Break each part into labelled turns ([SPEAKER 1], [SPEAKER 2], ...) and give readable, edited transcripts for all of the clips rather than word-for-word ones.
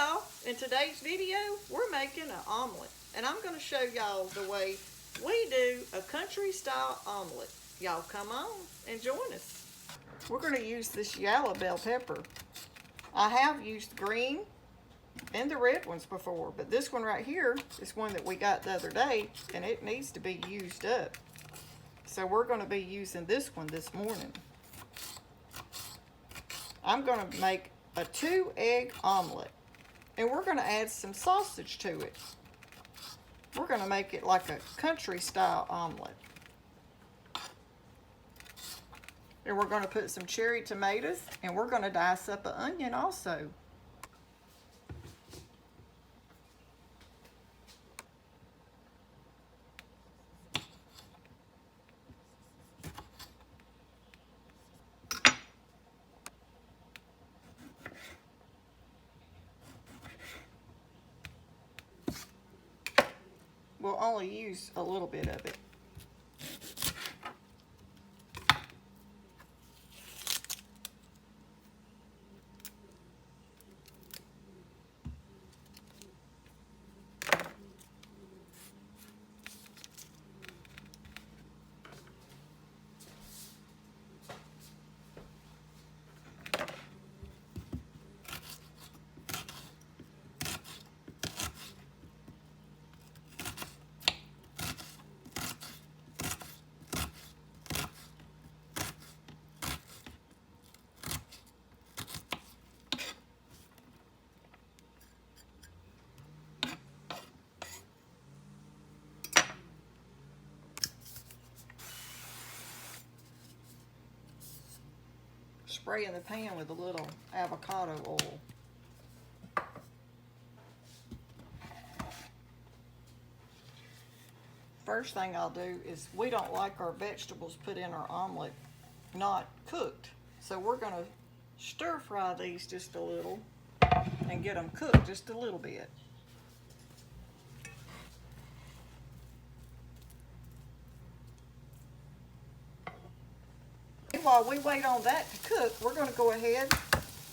[SPEAKER 1] y'all, in today's video we're making an omelet, and I'm going to show y'all the way we do a country style omelet. Y'all come on and join us. We're going to use this yellow bell pepper. I have used green and the red ones before, but this one right here is one that we got the other day and it needs to be used up. So we're going to be using this one this morning. I'm going to make a 2-egg omelet, and we're going to add some sausage to it. We're going to make it like a country style omelet. And we're going to put some cherry tomatoes, and we're going to dice up an onion also. We'll only use a little bit of it. Spray in the pan with a little avocado oil. First thing I'll do is, we don't like our vegetables put in our omelet not cooked. So we're going to stir fry these just a little and get them cooked just a little bit. While we wait on that to cook, we're going to go ahead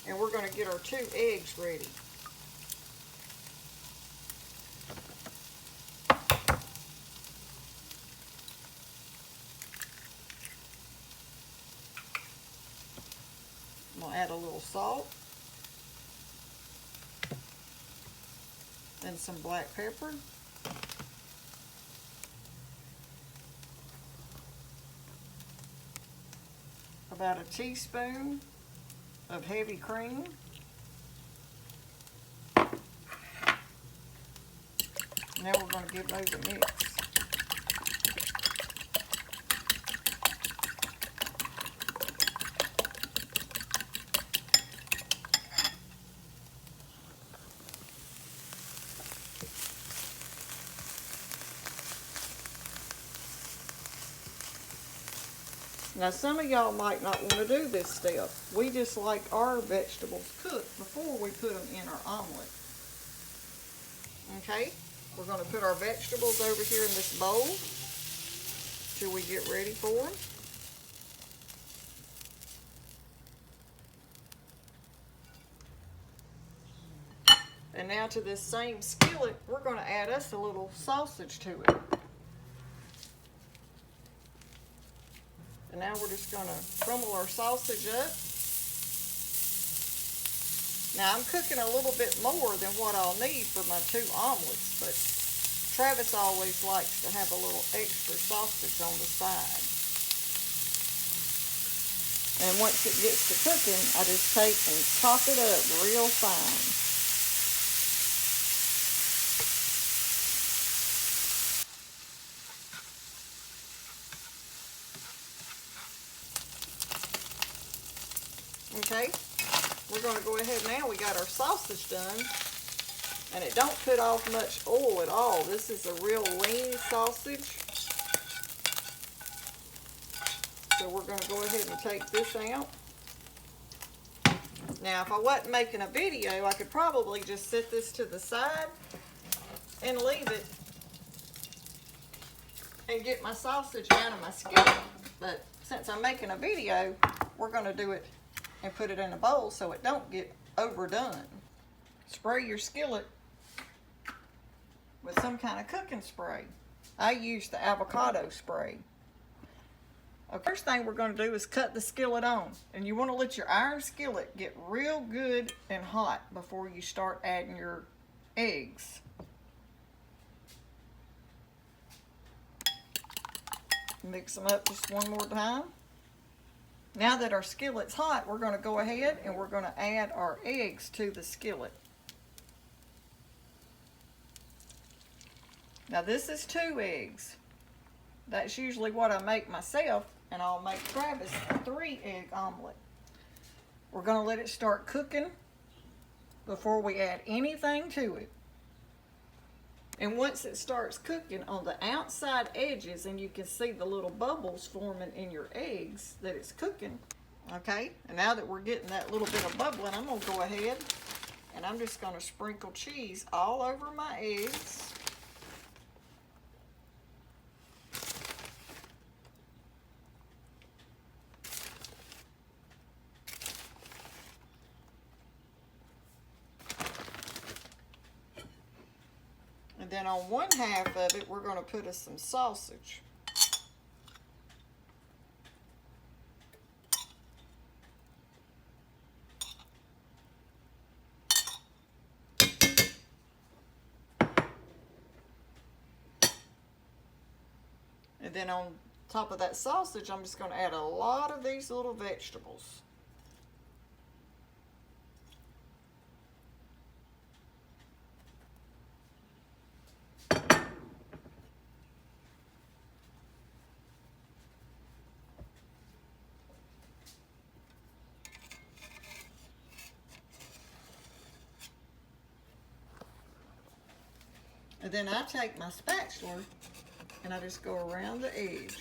[SPEAKER 1] and we're going to get our 2 eggs ready. I'm going to add a little salt and some black pepper. About a teaspoon of heavy cream. Now we're going to give those a mix. Now some of y'all might not want to do this step. We just like our vegetables cooked before we put them in our omelet. Okay, we're going to put our vegetables over here in this bowl till we get ready for them. And now to this same skillet, we're going to add us a little sausage to it. And now we're just going to crumble our sausage up. Now I'm cooking a little bit more than what I'll need for my 2 omelets, but Travis always likes to have a little extra sausage on the side. And once it gets to cooking, I just take and chop it up real fine. Okay, we're going to go ahead now. We got our sausage done, and it don't put off much oil at all. This is a real lean sausage. So we're going to go ahead and take this out. Now, if I wasn't making a video, I could probably just set this to the side and leave it and get my sausage out of my skillet. But since I'm making a video, we're going to do it and put it in a bowl so it don't get overdone. spray your skillet with some kind of cooking spray. I use the avocado spray. Okay, first thing we're going to do is cut the skillet on. And you want to let your iron skillet get real good and hot before you start adding your eggs. Mix them up just one more time. Now that our skillet's hot, we're going to go ahead and we're going to add our eggs to the skillet. Now this is 2 eggs. That's usually what I make myself, and I'll make Travis a 3-egg omelet. We're going to let it start cooking before we add anything to it. And once it starts cooking on the outside edges, and you can see the little bubbles forming in your eggs that it's cooking. Okay, and now that we're getting that little bit of bubbling, I'm going to go ahead and I'm just going to sprinkle cheese all over my eggs. And then on one half of it, we're going to put us some sausage. And then on top of that sausage, I'm just going to add a lot of these little vegetables. And then I take my spatula and I just go around the edge.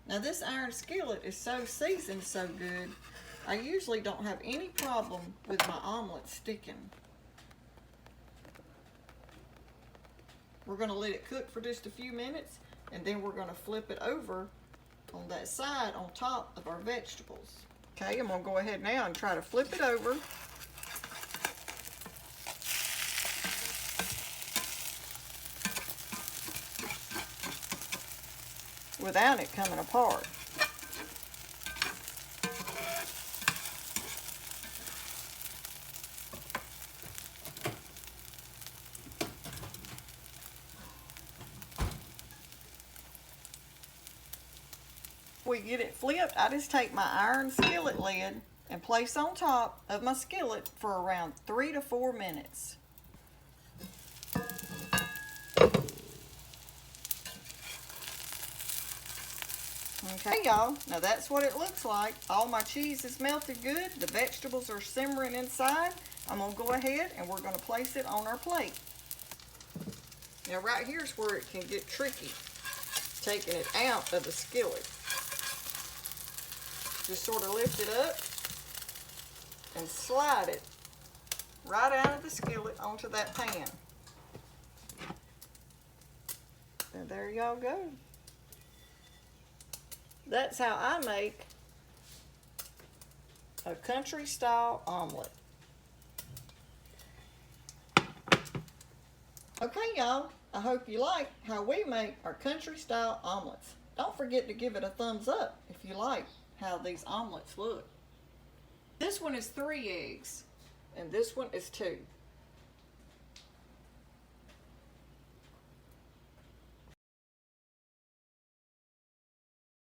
[SPEAKER 1] Now this iron skillet is so seasoned so good, I usually don't have any problem with my omelet sticking. We're going to let it cook for just a few minutes, and then we're going to flip it over on that side on top of our vegetables. Okay, I'm going to go ahead now and try to flip it over. Without it coming apart. We get it flipped, I just take my iron skillet lid and place on top of my skillet for around 3 to 4 minutes. Okay, y'all, now that's what it looks like. All my cheese is melted good. The vegetables are simmering inside. I'm going to go ahead and we're going to place it on our plate. Now right here's where it can get tricky, taking it out of the skillet. Just sort of lift it up and slide it right out of the skillet onto that pan. And there y'all go. That's how I make a country style omelet. Okay, y'all, I hope you like how we make our country style omelets. Don't forget to give it a thumbs up if you like how these omelets look. This one is 3 eggs, and this one is 2.